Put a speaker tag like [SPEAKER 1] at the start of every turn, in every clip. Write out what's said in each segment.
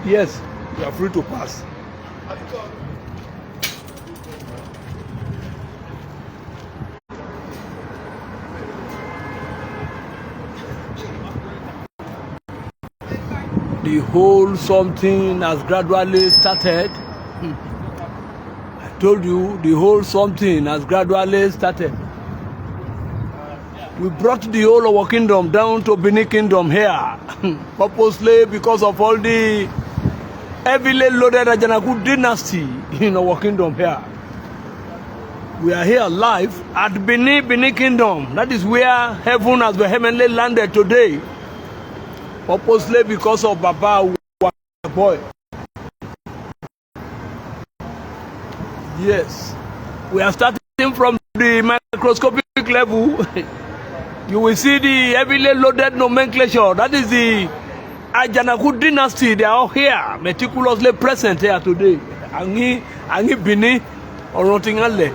[SPEAKER 1] Yes, you are free to pass. The whole something has gradually started. I told you the whole something has gradually started. We brought the whole of our kingdom down to Benin Kingdom here, purposely because of all the heavily loaded Ajanaku dynasty in our kingdom here. We are here live at Benin Kingdom. That is where heaven has vehemently landed today. Purposely because of Baba Uwagboe. Yes. We are starting from the microscopic level. You will see the heavily loaded nomenclature. That is the Ajanaku dynasty. They are all here, meticulously present here today. Angi Bini or Rotarian.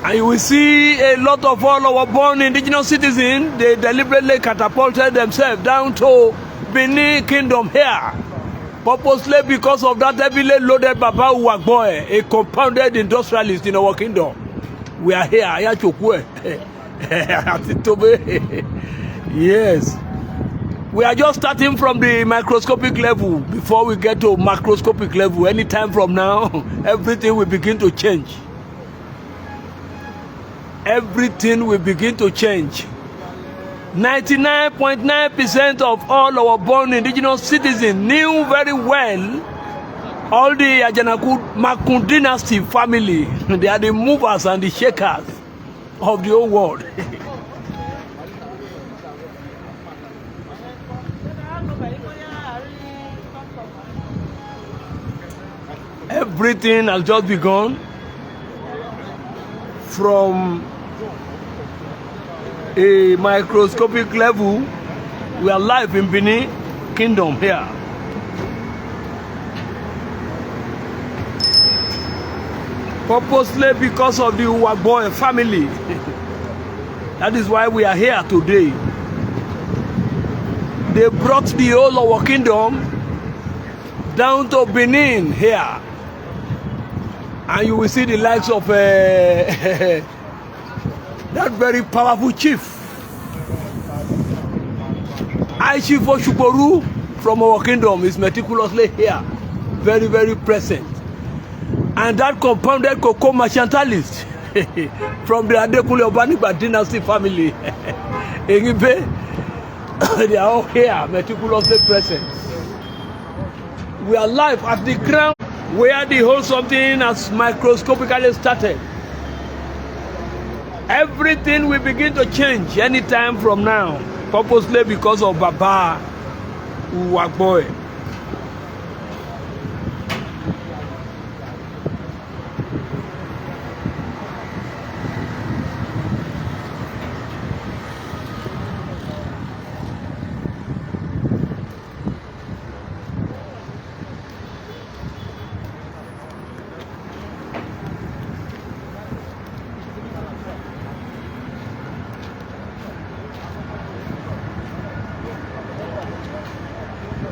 [SPEAKER 1] And you will see a lot of all our born indigenous citizens. They deliberately catapulted themselves down to Benin Kingdom here, purposely because of that heavily loaded Baba Uwagboe, a compounded industrialist in our kingdom. We are here. Yes. We are just starting from the microscopic level before we get to macroscopic level. Anytime from now, everything will begin to change. Everything will begin to change. 99.9% of all our born indigenous citizens knew very well all the Ajanaku Makun dynasty family. They are the movers and the shakers of the whole world. Everything has just begun from a microscopic level. We are live in Benin Kingdom here. Purposely because of the Uwagboe family. That is why we are here today. They brought the whole of our kingdom down to Benin here. And you will see the likes of that very powerful chief, I Chief Oshuboru from our kingdom is meticulously here, very, very present. And that compounded cocoa mercantilist from the Adekunle Obanigba dynasty family, they are all here, meticulously present. We are live at the Crown, where the whole something has microscopically started. Everything will begin to change anytime from now, purposely because of Baba Uwagboe.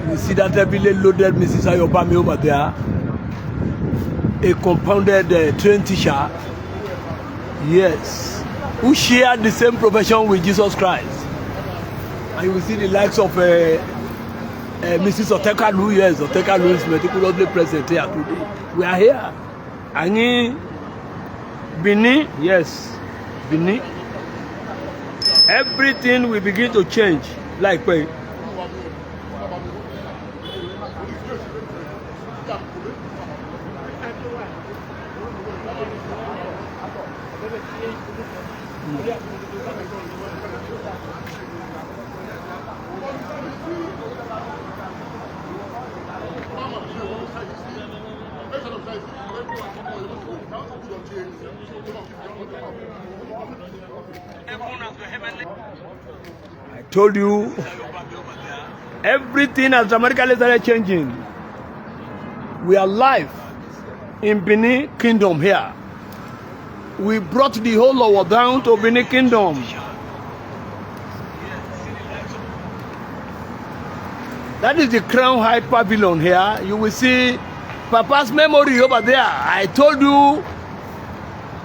[SPEAKER 1] You see that heavily loaded Mrs. Ayobami over there, a compounded trained teacher, yes, who shared the same profession with Jesus Christ. And you will see the likes of Mrs. Otekalu, yes, Otekalu is meticulously present here today. We are here. Angi Bini, yes, Bini. Everything will begin to change like way. I told you, everything has dramatically started changing. We are live in Benin Kingdom here. We brought the whole lower down to Benin Kingdom. That is the Crown Height Pavilion here. You will see Papa's memory over there. I told you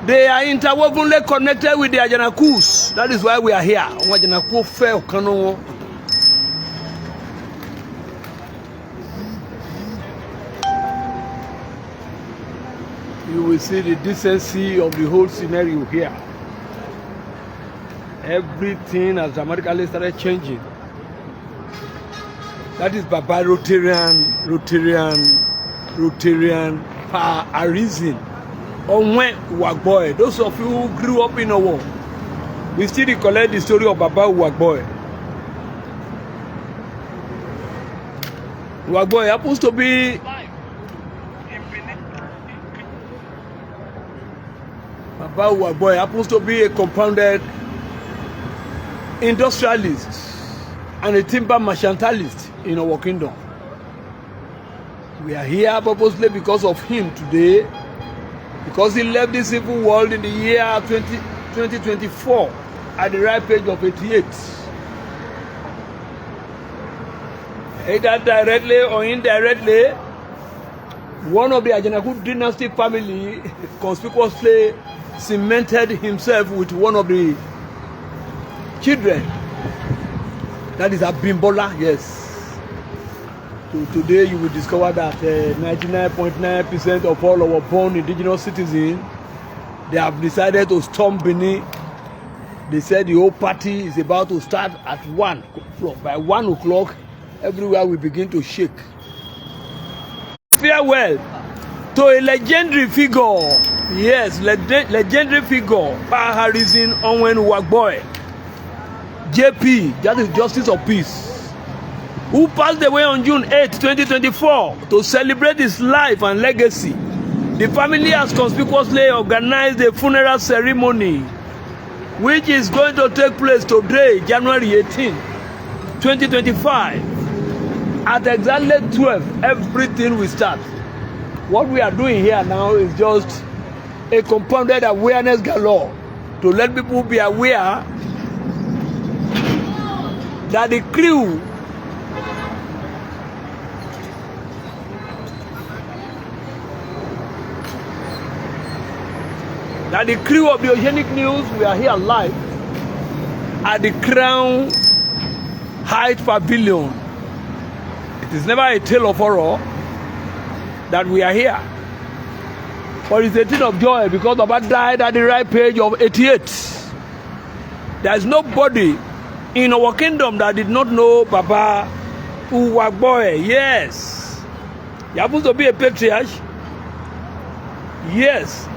[SPEAKER 1] they are interwovenly connected with the Ajanakus. That is why we are here. You will see the decency of the whole scenario here. Everything has dramatically started changing. That is Baba Rotarian patriarch. Owen, Uwagboe. Those of you who grew up in Owen, we still recollect the story of Baba Uwagboe. Uwagboe happens to be Baba Uwagboe happens to be a compounded industrialist and a timber mercantilist in our kingdom. We are here purposely because of him today, because he left this evil world in the year 2024 at the ripe age of 88. Either directly or indirectly, one of the Ajanaku dynasty family conspicuously cemented himself with one of the children. That is Abimbola, yes. So today you will discover that 99.9% of all our born indigenous citizens, they have decided to storm Benin. They said the whole party is about to start at 1 o'clock. By 1 o'clock, everywhere will begin to shake. Farewell to a legendary figure. Yes, legendary figure. Patriarch Owen Uwagboe. JP, that is Justice of Peace, who passed away on June 8, 2024 to celebrate his life and legacy. The family has conspicuously organized a funeral ceremony which is going to take place today, January 18, 2025. At exactly 12, everything will start. What we are doing here now is just a compounded awareness galore to let people be aware that the crew of the Oceanic News, we are here live at the Crown Height Pavilion. It is never a tale of horror that we are here, but it's a thing of joy because Baba died at the ripe age of 88. There is nobody in our kingdom that did not know Baba Uwagboe. Yes, he happens to be a patriarch. Yes,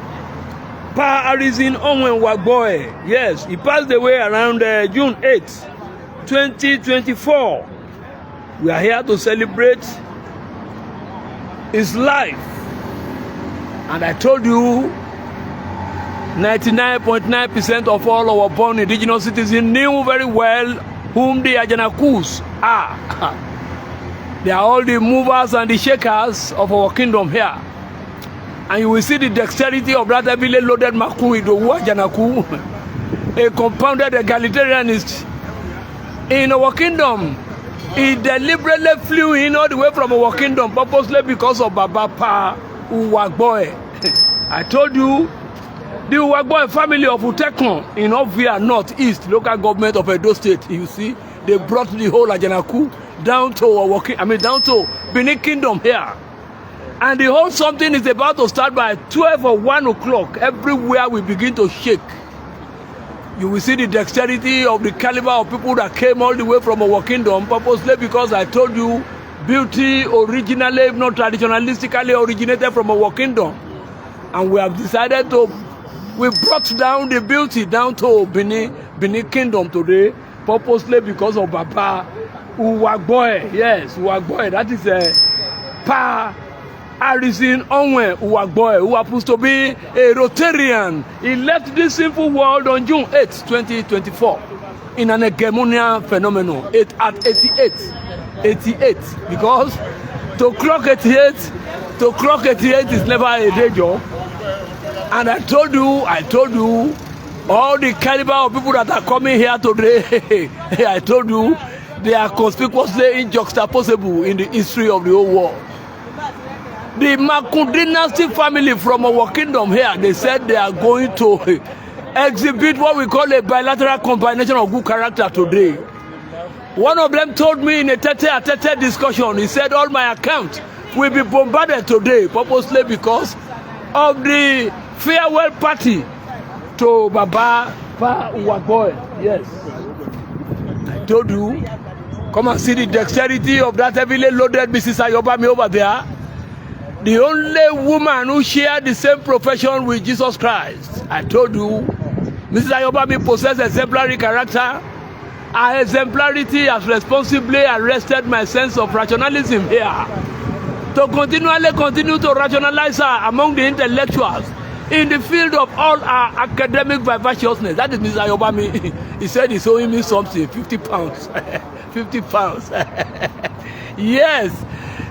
[SPEAKER 1] Patriarch Owen Uwagboe. Yes, he passed away around June 8, 2024. We are here to celebrate his life. And I told you, 99.9% of all our born indigenous citizens knew very well whom the Ajanakus are. They are all the movers and the shakers of our kingdom here. And you will see the dexterity of that heavily loaded Maku Ido Ajanaku, a compounded egalitarianist in our kingdom. He deliberately flew in all the way from our kingdom purposely because of Baba Uwagboe. I told you, the Uwagboe family of Utekon in Ovia North East local government of Edo State. You see, they brought the whole Ajanaku down to down to Benin Kingdom here. And the whole something is about to start by 12 or 1 o'clock. Everywhere we begin to shake. You will see the dexterity of the caliber of people that came all the way from our kingdom purposely because I told you, beauty originally, if not traditionalistically, originated from our kingdom. And we have decided we brought down the beauty down to Benin Kingdom today, purposely because of Baba Uwagboe. Yes, Uwagboe. That is a Patriarch Owen Uwagboe, who happens to be a Rotarian. He left this sinful world on June 8, 2024, in an hegemonial phenomenon at 88. 88, because to clock 88 is never a day job. And I told you, all the caliber of people that are coming here today, I told you, They are conspicuously injuxtaposable in the history of the whole world. The Makun dynasty family from our kingdom here, they said they are going to exhibit what we call a bilateral combination of good character today. One of them told me in a tete-a-tete discussion, he said all my accounts will be bombarded today, purposely because of the farewell party to Baba Uwagboe. Yes. I told you, come and see the dexterity of that heavily loaded Mrs. Ayobami over there. The only woman who shared the same profession with Jesus Christ. I told you, Mrs. Ayobami possesses exemplary character. Her exemplarity has responsibly arrested my sense of rationalism here. To continue to rationalize her among the intellectuals in the field of all our academic vivaciousness. That is Mrs. Ayobami. He said he's owing me something, 50 pounds. 50 pounds. Yes.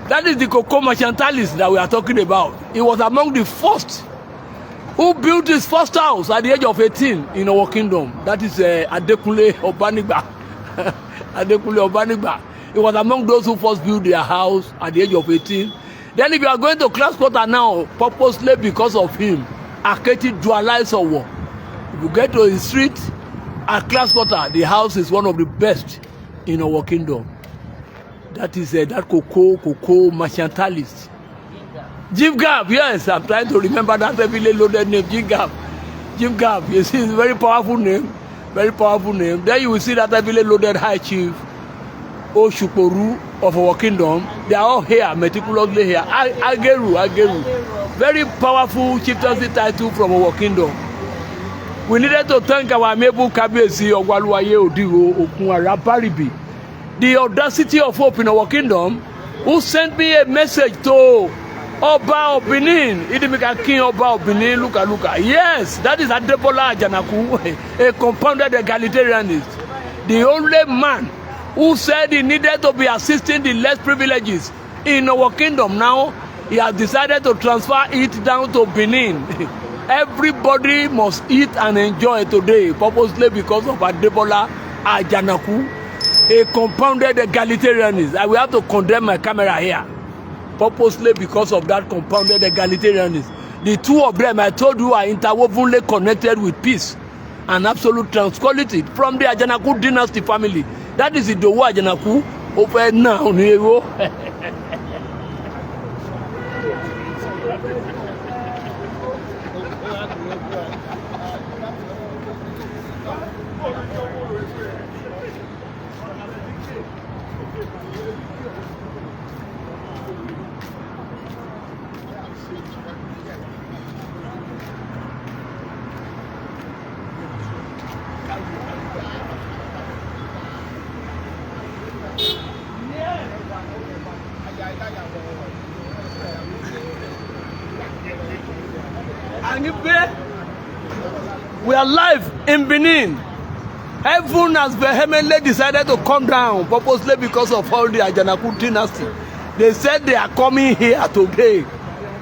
[SPEAKER 1] That is the cocoa mercantilist that we are talking about. He was among the first who built his first house at the age of 18 in our kingdom. That is Adekunle Obanigba. Adekunle Obanigba. He was among those who first built their house at the age of 18. Then if you are going to class quarter now, purposely because of him, Aketi dualized war. If you get to the street at class quarter, the house is one of the best in our kingdom. That is that cocoa mercantilist. Jim Gab, yes, I'm trying to remember that heavily loaded name, Jim Gab. Jim Gab, you see, it's a very powerful name. Very powerful name. Then you will see that heavily loaded high chief, Oshuporu of our kingdom. They are all here, meticulously here. Ageru. Very powerful chieftaincy title from our kingdom. We needed to thank our amiable Kabiyesi Ogwaluwaye Odigo Okunara Baribi, the audacity of hope in our kingdom, who sent me a message to Oba of Benin, Idimika King Oba of Benin, Luka. Yes, that is Adebola Ajanaku, a compounded egalitarianist. The only man who said he needed to be assisting the less privileges in our kingdom. Now, he has decided to transfer it down to Benin. Everybody must eat and enjoy today, purposely because of Adebola Ajanaku, a compounded egalitarianist. I will have to condemn my camera here. Purposely because of that compounded egalitarianism. The two of them, I told you, are interwovenly connected with peace and absolute tranquility from the Ajanaku dynasty family. That is the Dowa Ajanaku over now. We are live in Benin. Heaven has vehemently decided to come down, purposely because of all the Ajanaku dynasty. They said they are coming here today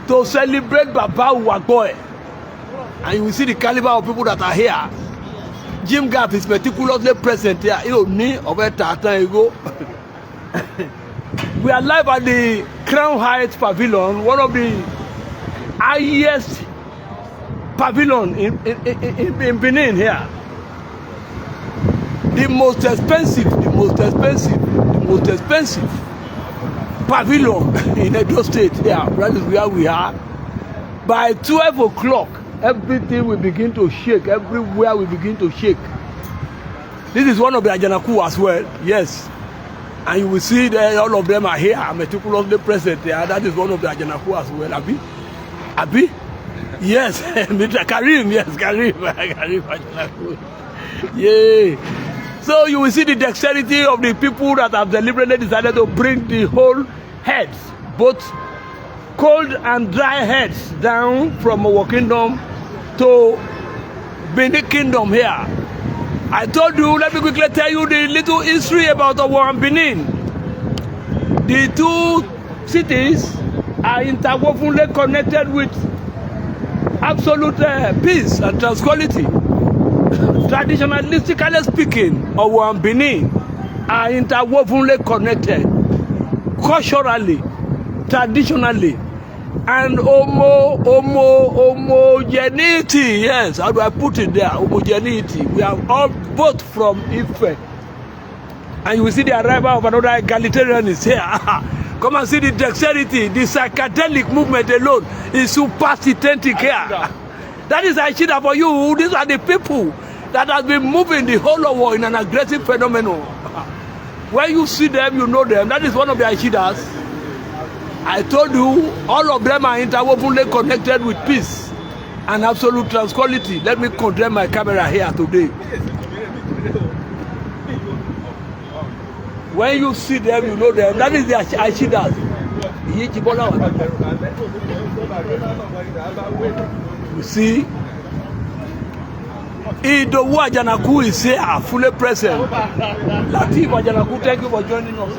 [SPEAKER 1] to celebrate Baba Uwagboe. And you will see the caliber of people that are here. Jim Gap is meticulously present here. You know, we are live at the Crown Height Pavilion, one of the highest pavilion in Benin here. The most expensive pavilion in Edo State here. That is where we are. By 12 o'clock, everything will begin to shake. Everywhere will begin to shake. This is one of the Ajanaku as well. Yes. And you will see that all of them are here, meticulously present there. That is one of the Ajanaku as well. Abi? Yes, Mr. Karim. Yes, Karim Ajanaku. Yay. So you will see the dexterity of the people that have deliberately decided to bring the whole heads, both cold and dry heads, down from our kingdom to Benin Kingdom here. I told you, let me quickly tell you the little history about Owen and Benin. The two cities are interwovenly connected with absolute peace and tranquility. Traditionalistically speaking, Owen and Benin are interwovenly connected, culturally, traditionally, and homogeneity. Yes, how do I put it there? Homogeneity. We are all both from Ife. And you will see the arrival of another egalitarianist here. Come and see the dexterity, the psychedelic movement alone is supersticentic here. That is Aishida for you. These are the people that have been moving the whole of war in an aggressive phenomenon. When you see them, you know them. That is one of the Aishidas. I told you, all of them are interwovenly connected with peace and absolute tranquility. Let me condemn my camera here today. When you see them, you know them. That is the Aishidas. You see, Edo Wajanaku is here, fully present. Latif Wajanaku, thank you for joining us.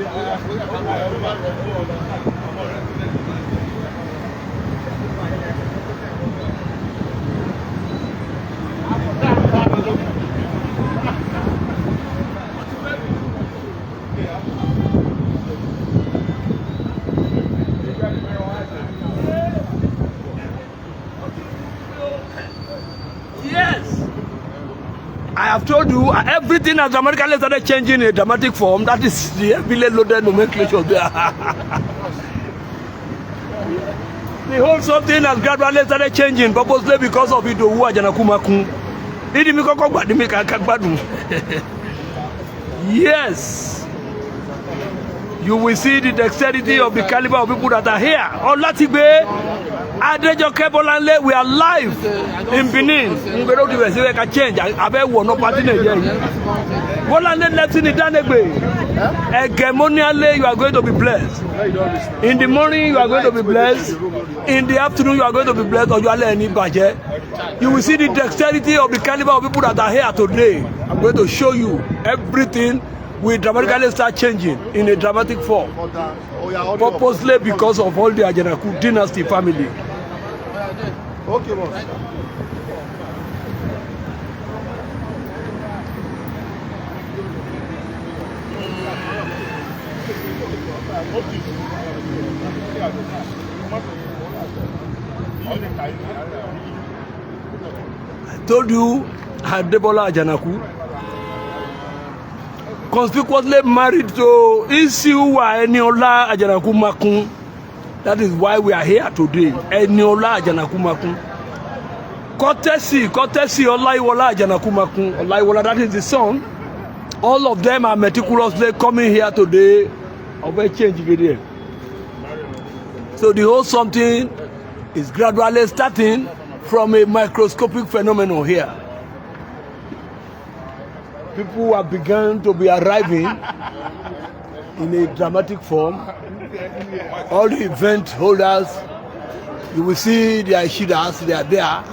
[SPEAKER 1] I have told you, everything has dramatically started changing in a dramatic form. That is the heavily loaded nomenclature there. The whole something has gradually started changing, purposely because of Ido Wajanakumakun. Yes. You will see the dexterity of the caliber of people that are here. On Latibe, Adejo Kebolanle, we are live in Benin. We don't even say we can change. I bet we no party here. Bolande left in the Danegbe. Hegemonially, you are going to be blessed. In the morning, you are going to be blessed. In the afternoon, you are going to be blessed. Or you are any budget. You will see the dexterity of the caliber of people that are here today. I'm going to show you everything. We dramatically start changing in a dramatic form, purposely because of all the Ajanaku dynasty family. Okay, boss. I told you, Adebola Ajanaku conspicuously married to Isiuwa Eniola Ajanaku Makun. That is why we are here today. Eniola Ajanaku Makun. Courtesy Olaiwola Ajanaku Makun. Olaiwola, that is the son. All of them are meticulously coming here today of a change video. So the whole something is gradually starting from a microscopic phenomenon here. People have begun to be arriving in a dramatic form. All the event holders, you will see the Aishidas, they are there.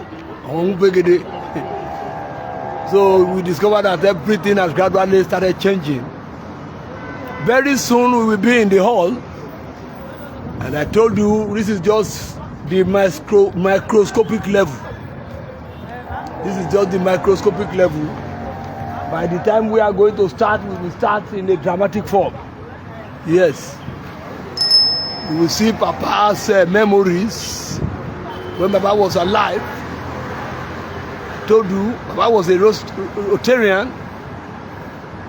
[SPEAKER 1] So we discovered that everything has gradually started changing. Very soon we will be in the hall. And I told you, this is just the microscopic level. This is just the microscopic level. By the time we are going to start, we will start in a dramatic form. Yes. You will see Papa's memories when Papa was alive. I told you, Papa was a Rotarian.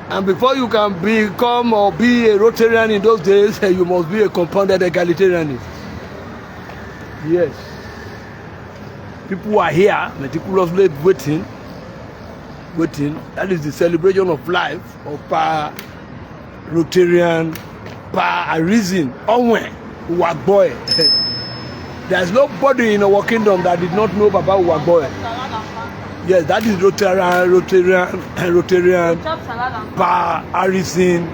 [SPEAKER 1] And before you can become or be a Rotarian in those days, you must be a compounded egalitarianist. Yes. People are here, meticulously waiting. That is the celebration of life of Pa Rotarian, Pa Arisen, Owen, Uwagboe. There is nobody in our kingdom that did not know Papa Uwagboe. Yes, that is Rotarian, Pa Arisen,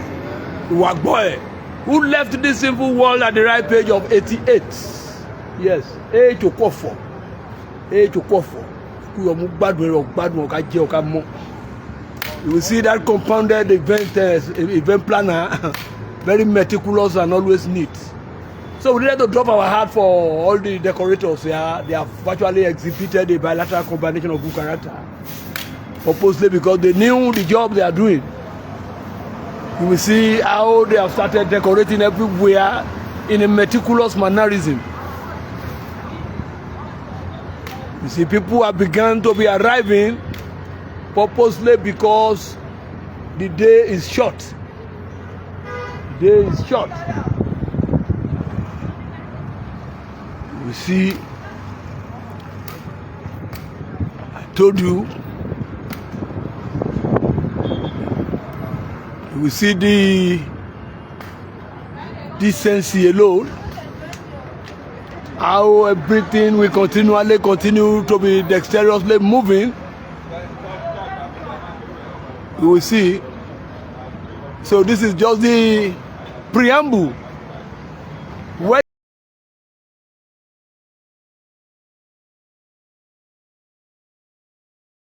[SPEAKER 1] Uwagboe, who left this simple world at the ripe age of 88. Yes, age to Kofo. You will see that compounded event planner, very meticulous and always neat. So we need to drop our hat for all the decorators here. They have virtually exhibited a bilateral combination of good character, purposely because they knew the job they are doing. You will see how they have started decorating everywhere in a meticulous mannerism. You see, people have begun to be arriving purposely because the day is short. The day is short. You see, I told you, you will see the decency alone, how everything will continue to be dexterously moving. You will see. So this is just the preamble